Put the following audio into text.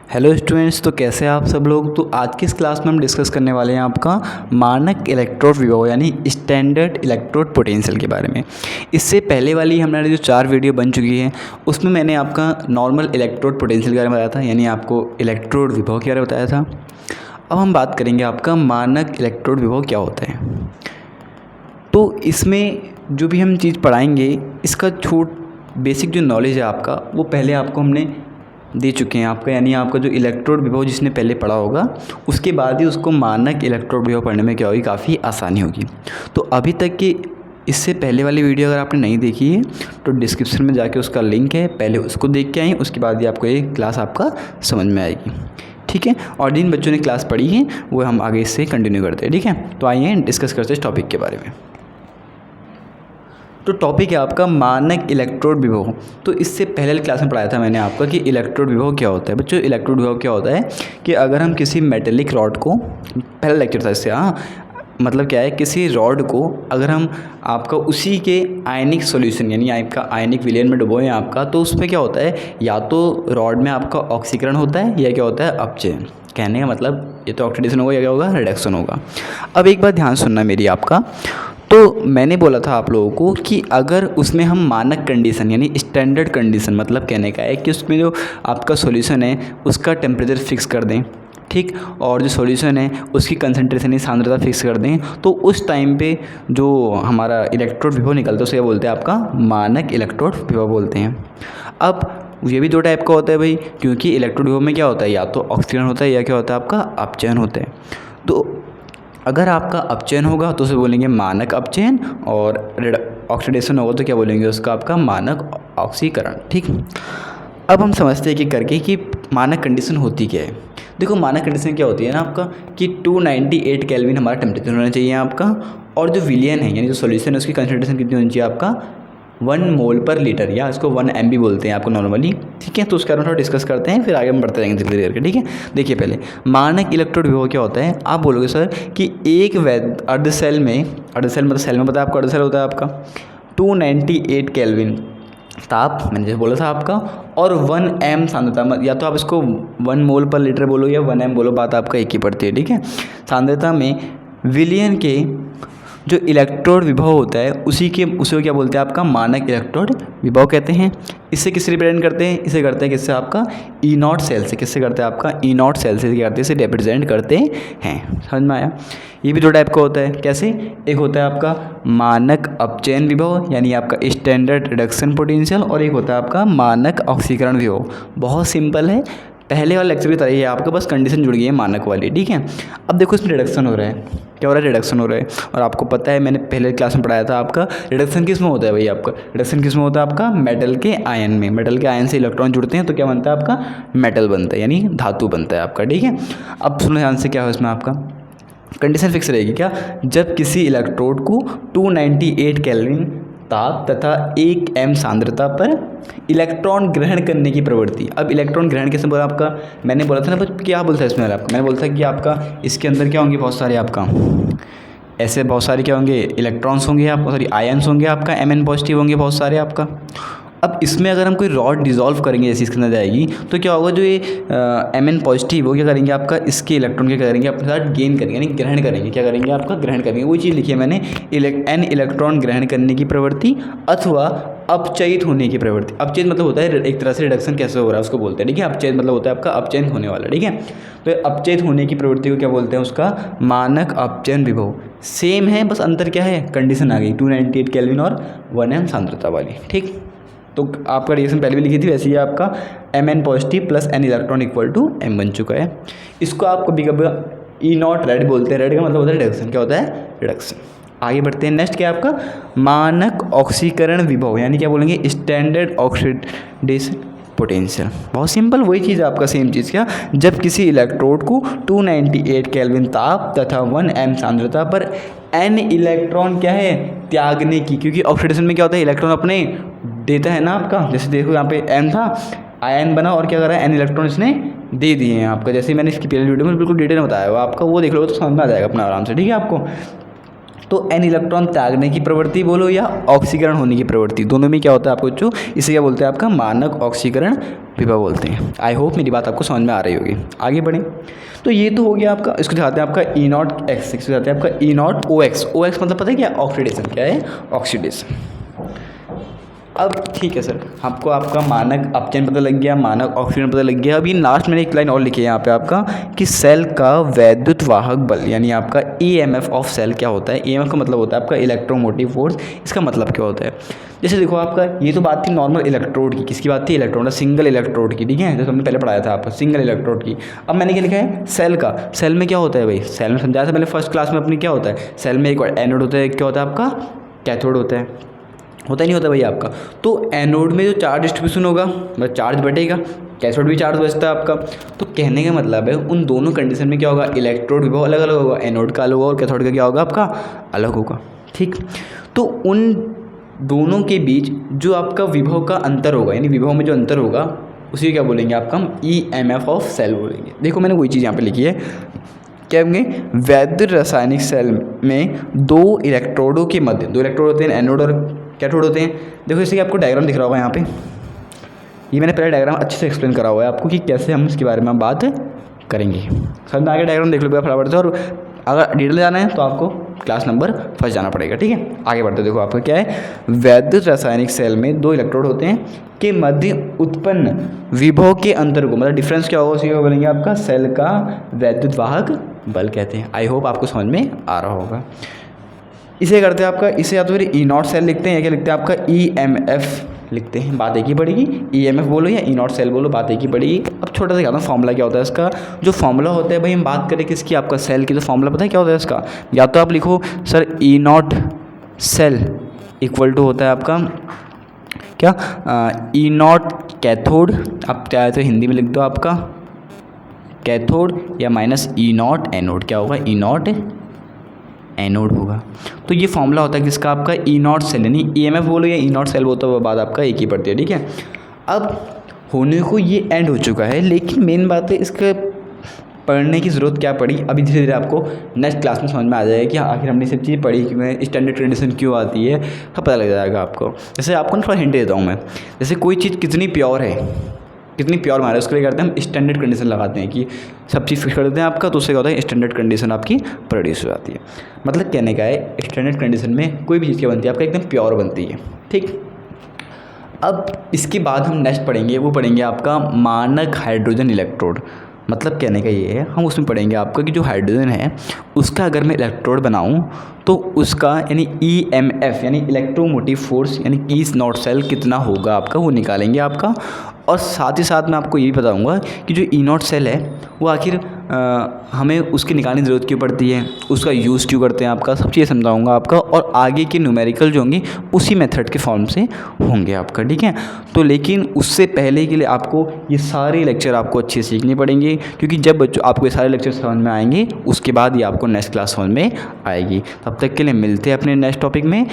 Hello students, तो कैसे हैं आप सब लोग। तो आज की इस क्लास में हम डिस्कस करने वाले हैं आपका मानक इलेक्ट्रोड विभव यानी स्टैंडर्ड इलेक्ट्रोड पोटेंशियल के बारे में। इससे पहले वाली हमारी जो 4 वीडियो बन चुकी है उसमें मैंने आपका नॉर्मल इलेक्ट्रोड पोटेंशियल के बारे में बताया था, यानी आपको इलेक्ट्रोड विभव के बारे में बताया था। अब हम बात करेंगे आपका मानक इलेक्ट्रोड विभव क्या होता है। तो इसमें जो भी हम चीज़ पढ़ाएंगे इसका बेसिक जो नॉलेज है आपका वो पहले आपको हमने दे चुके हैं आपका, यानी आपका जो इलेक्ट्रोड विभव जिसने पहले पढ़ा होगा उसके बाद ही उसको मानक इलेक्ट्रोड विभव पढ़ने में क्या होगी, काफ़ी आसानी होगी। तो अभी तक की इससे पहले वाली वीडियो अगर आपने नहीं देखी है तो डिस्क्रिप्शन में जाके उसका लिंक है, पहले उसको देख के आएँ, उसके बाद ही आपको ये क्लास आपका समझ में आएगी। ठीक है, और जिन बच्चों ने क्लास पढ़ी है वो हम आगे इससे कंटिन्यू करते हैं। ठीक है, तो आइए डिस्कस करते हैं इस टॉपिक के बारे में। तो टॉपिक है आपका मानक इलेक्ट्रोड विभव। तो इससे पहले क्लास में पढ़ाया था मैंने आपका कि इलेक्ट्रोड विभव क्या होता है। बच्चों, इलेक्ट्रोड विभव क्या होता है कि अगर हम किसी मेटेलिक रॉड को, पहला लेक्चर था इससे, मतलब क्या है, किसी रॉड को अगर हम आपका उसी के आयनिक सॉल्यूशन यानी आपका आयनिक विलयन में डुबोएं आपका, तो उसमें क्या होता है, या तो रॉड में आपका ऑक्सीकरण होता है या क्या होता है, अपचयन। कहने का मतलब ये तो ऑक्सीडेशन होगा या क्या होगा, रिडक्शन होगा। अब एक बात ध्यान सुनना मेरी आपका, तो मैंने बोला था आप लोगों को कि अगर उसमें हम मानक कंडीशन यानी स्टैंडर्ड कंडीशन, मतलब कहने का है कि उसमें जो आपका सॉल्यूशन है उसका टेम्परेचर फिक्स कर दें, ठीक, और जो सॉल्यूशन है उसकी कंसंट्रेशन या सांद्रता फिक्स कर दें, तो उस टाइम पे जो हमारा इलेक्ट्रोड विभव निकलता है उसे बोलते हैं आपका मानक इलेक्ट्रोड विभव बोलते हैं। अब ये भी 2 टाइप का होता है भाई, क्योंकि इलेक्ट्रोड विभव में क्या होता है, या तो ऑक्सीकरण होता है या क्या होता है आपका अपचयन होता है। तो अगर आपका अपचयन होगा तो उसे बोलेंगे मानक अपचयन, और ऑक्सीडेशन होगा तो क्या बोलेंगे उसका, आपका मानक ऑक्सीकरण। ठीक, अब हम समझते हैं कि करके कि मानक कंडीशन होती क्या है। देखो, मानक कंडीशन क्या होती है ना आपका कि 298 केल्विन हमारा टेम्परेचर होना चाहिए आपका, और जो विलियन है यानी जो सॉल्यूशन है उसकी कंसंट्रेशन कितनी होनी चाहिए आपका, 1 मोल पर लीटर, या इसको 1 MB बोलते हैं आपको नॉर्मली। ठीक है, तो उसके बारे में थोड़ा डिस्कस करते हैं, फिर आगे हम बढ़ते रहेंगे धीरे धीरे करके। ठीक है, देखिए पहले मानक इलेक्ट्रोड विभव क्या होता है। आप बोलोगे सर कि एक अर्धसेल में, अर्धसेल मतलब सेल में पता है आपको, अर्धसेल होता है आपका 298 केल्विन ताप, मैंने जैसे बोला था आपका, और 1 M सांद्रता, या तो आप इसको 1 मोल पर लीटर बोलो या 1 M बोलो, बात आपका एक ही पड़ती है। ठीक है, सांद्रता में विलियन के जो इलेक्ट्रोड विभव होता है उसे क्या बोलते हैं, आपका मानक इलेक्ट्रोड विभव कहते हैं। इससे किससे रिप्रेजेंट करते हैं, इसे करते हैं किससे, आपका E0 सेल से। किससे करते हैं, आपका E0 सेल से क्या करते हैं, इसे रिप्रेजेंट करते हैं। समझ में आया। ये भी 2 टाइप का होता है। कैसे, एक होता है आपका मानक अपचयन विभव यानी आपका स्टैंडर्ड रिडक्शन पोटेंशियल, और एक होता है आपका मानक ऑक्सीकरण विभव। बहुत सिंपल है, पहले वाले लेक्चर की तरह ही है आपका, बस कंडीशन जुड़ गई है मानक वाली। ठीक है, अब देखो इसमें रिडक्शन हो रहा है, क्या हो रहा है, रिडक्शन हो रहा है। और आपको पता है मैंने पहले क्लास में पढ़ाया था आपका रिडक्शन किस में होता है भाई, आपका रिडक्शन किस में होता है, आपका मेटल के आयन में। मेटल के आयन से इलेक्ट्रॉन जुड़ते हैं तो क्या बनता है, आपका मेटल बनता है, यानी धातु बनता है आपका। ठीक है, अब सुनो ध्यान से, क्या हो इसमें आपका कंडीशन फिक्स रहेगी क्या, जब किसी इलेक्ट्रोड को 298 केल्विन ताप तथा 1 M सांद्रता पर इलेक्ट्रॉन ग्रहण करने की प्रवृत्ति। अब इलेक्ट्रॉन ग्रहण कैसे बोला आपका, मैंने बोला था ना क्या बोलता है इसमें आपका, मैंने बोला था कि आपका इसके अंदर क्या होंगे, बहुत सारे आपका ऐसे बहुत सारे क्या होंगे, इलेक्ट्रॉन्स होंगे, आपका सॉरी आयन्स होंगे, आपका Mn पॉजिटिव होंगे बहुत सारे आपका। अब इसमें अगर हम कोई रॉड डिज़ोल्व करेंगे जैसे इसके अंदर जाएगी तो क्या होगा, जो ये Mn पॉजिटिव वो क्या करेंगे, आपका इसके इलेक्ट्रॉन क्या करेंगे, अपने साथ गेन करेंगे यानी ग्रहण करेंगे। क्या करेंगे, आपका ग्रहण करेंगे। वही चीज़ लिखी है मैंने, N इलेक्ट्रॉन ग्रहण करने की प्रवृत्ति अथवा अपचयित होने की प्रवृत्ति। अपचयित मतलब होता है एक तरह से रिडक्शन कैसे हो रहा है उसको बोलते हैं। ठीक है, अपचयित मतलब होता है आपका अपचयन होने वाला। ठीक है, तो अपचयित होने की प्रवृत्ति को क्या बोलते हैं, उसका मानक अपचयन विभव। सेम है, बस अंतर क्या है, कंडीशन आ गई 298 केल्विन और 1 M सांद्रता वाली। ठीक, तो आपका रिएक्शन पहले भी लिखी थी वैसे ही आपका Mn positive plus N electron equal to M बन चुका है। इसको आप कभी कभी E0 रेड बोलते हैं। रेड का मतलब होता है रिडक्शन। क्या होता है, रिडक्शन। आगे बढ़ते हैं, नेक्स्ट क्या है आपका मानक ऑक्सीकरण विभव, यानी क्या बोलेंगे, स्टैंडर्ड ऑक्सीडेशन पोटेंशियल। बहुत सिंपल, वही चीज़ आपका सेम चीज़, क्या, जब किसी इलेक्ट्रोड को 298 केल्विन ताप तथा 1 M सांद्रता पर N इलेक्ट्रॉन क्या है, त्यागने की, क्योंकि ऑक्सीडेशन में क्या होता है, इलेक्ट्रॉन अपने देता है ना आपका। जैसे देखो यहाँ पे M था, आयन बना, और क्या कर रहा है, N इलेक्ट्रॉन इसने दे दिए हैं आपका। जैसे मैंने इसकी पहले वीडियो में बिल्कुल डिटेल में बताया हुआ आपका, वो देख लो तो समझ में आ जाएगा अपना आराम से। ठीक है, आपको तो एन इलेक्ट्रॉन त्यागने की प्रवृत्ति बोलो या ऑक्सीकरण होने की प्रवृत्ति, दोनों में क्या होता है आपको बच्चों, इसे क्या बोलते हैं आपका मानक ऑक्सीकरण विभव बोलते हैं। आई होप मेरी बात आपको समझ में आ रही होगी। आगे बढ़ें तो ये तो हो गया आपका, इसको दिखाते हैं आपका E0 x, इसको दिखाते हैं आपका E0 OX। OX मतलब पता है क्या, ऑक्सीडेशन, क्या है ऑक्सीडेशन। अब ठीक है सर, आपको आपका मानक अपचयन पता लग गया, मानक ऑक्सीजन पता लग गया। अभी लास्ट मैंने एक लाइन और लिखी है यहाँ पे आपका कि सेल का वैद्युत वाहक बल यानी आपका EMF ऑफ सेल क्या होता है। EMF का मतलब होता है आपका इलेक्ट्रोमोटिव फोर्स। इसका मतलब क्या होता है, जैसे देखो आपका ये तो बात थी नॉर्मल इलेक्ट्रोड की, किसकी बात थी, इलेक्ट्रोड, सिंगल इलेक्ट्रोड की, ठीक है, जैसे हमने पहले पढ़ाया था आपको सिंगल इलेक्ट्रोड की। अब मैंने क्या लिखा है, सेल का। सेल में क्या होता है भाई, सेल में समझाया था मैंने फर्स्ट क्लास में अपनी, क्या होता है सेल में, एक एनोड होता है, एक क्या होता है आपका कैथोड होता है, होता नहीं होता भाई आपका। तो एनोड में जो चार्ज डिस्ट्रीब्यूशन होगा मतलब चार्ज बटेगा, कैथोड भी चार्ज बचता है आपका। तो कहने का मतलब है उन दोनों कंडीशन में क्या होगा, इलेक्ट्रोड विभव अलग अलग होगा, एनोड का अलग होगा और कैथोड का क्या होगा आपका अलग होगा, ठीक। तो उन दोनों के बीच जो आपका विभव का अंतर होगा, यानी विभव में जो अंतर होगा उसी क्या बोलेंगे आपका हम EMF ऑफ सेल बोलेंगे। देखो मैंने वही चीज़ यहाँ पे लिखी है, क्या होंगे, वैद्य रासायनिक सेल में दो इलेक्ट्रोडों के मध्य, दो इलेक्ट्रोड होते हैं एनोड और कैथोड होते हैं। देखो इससे आपको डायग्राम दिख रहा होगा यहाँ पे, ये मैंने पहले डायग्राम अच्छे से एक्सप्लेन करा हुआ है आपको कि कैसे हम इसके बारे में बात करेंगे। समझ में आगे डायग्राम देख लो फटाफट से, और अगर डिटेल जाना है तो आपको क्लास नंबर फर्स्ट जाना पड़ेगा, ठीक है। आगे बढ़ते देखो आपका क्या है, वैद्युत रासायनिक सेल में दो इलेक्ट्रोड होते हैं के मध्य उत्पन्न विभव के अंतर को, मतलब डिफरेंस क्या होगा उसी को बोलेंगे आपका सेल का वैद्युत वाहक बल कहते हैं। आई होप आपको समझ में आ रहा होगा। इसे करते हैं आपका, इसे या तो फिर E0 सेल लिखते हैं या क्या लिखते हैं आपका EMF लिखते हैं, बात एक ही पड़ेगी। EMF बोलो या E0 सेल बोलो, बात एक ही पड़ेगी। अब छोटा सा दिखाता हूँ फॉर्मूला क्या होता है इसका। जो फॉर्मूला होता है भाई, हम बात करें किसकी, आपका सेल की, तो फॉर्मूला पता है क्या होता है इसका, या तो आप लिखो sir E0 cell equal to होता है आपका क्या, E0 कैथोड, आप चाहे तो हिंदी में लिख दो आपका कैथोड, या माइनस E0 एनोड, क्या होगा E0 एनोड होगा। तो ये फॉर्मूला होता है किसका आपका E0 सेल, यानी EMF बोलो या E0 सेल बोलो तो बात आपका एक ही पड़ती है, ठीक है। अब होने को ये एंड हो चुका है, लेकिन मेन बात है इसके पढ़ने की ज़रूरत क्या पड़ी, अभी धीरे धीरे आपको नेक्स्ट क्लास में समझ में आ जाएगा कि आखिर हमने सब चीज़ पढ़ी क्यों है, स्टैंडर्ड कंडीशन क्यों आती है, सब पता लग जाएगा आपको। जैसे आपको ना थोड़ा हिंट देता हूँ मैं, जैसे कोई चीज़ कितनी प्योर है, कितनी प्योर माना है, उसके लिए करते हैं हम स्टैंडर्ड कंडीशन लगाते हैं कि सब चीज़ फिक्स कर देते हैं आपका, तो उससे क्या होता है स्टैंडर्ड कंडीशन आपकी प्रोड्यूस हो जाती है। मतलब कहने का है स्टैंडर्ड कंडीशन में कोई भी चीज़ क्या बनती है आपका एकदम प्योर बनती है, ठीक। अब इसके बाद हम नेक्स्ट पढ़ेंगे, वो पढ़ेंगे आपका मानक हाइड्रोजन इलेक्ट्रोड। मतलब कहने का ये है, हम उसमें पढ़ेंगे आपका कि जो हाइड्रोजन है उसका अगर मैं इलेक्ट्रोड बनाऊं तो उसका यानी EMF यानी इलेक्ट्रोमोटिव फोर्स यानी E0 सेल कितना होगा आपका, वो निकालेंगे आपका। और साथ ही साथ मैं आपको ये भी बताऊंगा कि जो E0 सेल है वो आखिर हमें उसकी निकालने की ज़रूरत क्यों पड़ती है, उसका यूज़ क्यों करते हैं आपका, सब चीज़ें समझाऊंगा आपका। और आगे के न्यूमेरिकल जो होंगे उसी मेथड के फॉर्म से होंगे आपका, ठीक है। तो लेकिन उससे पहले के लिए आपको ये सारे लेक्चर आपको अच्छे से सीखने पड़ेंगे, क्योंकि जब बच्चों आपको ये सारे लेक्चर समझ में आएंगे उसके बाद ही आपको नेक्स्ट क्लास समझ में आएगी। तब तक के लिए मिलते हैं अपने नेक्स्ट टॉपिक में।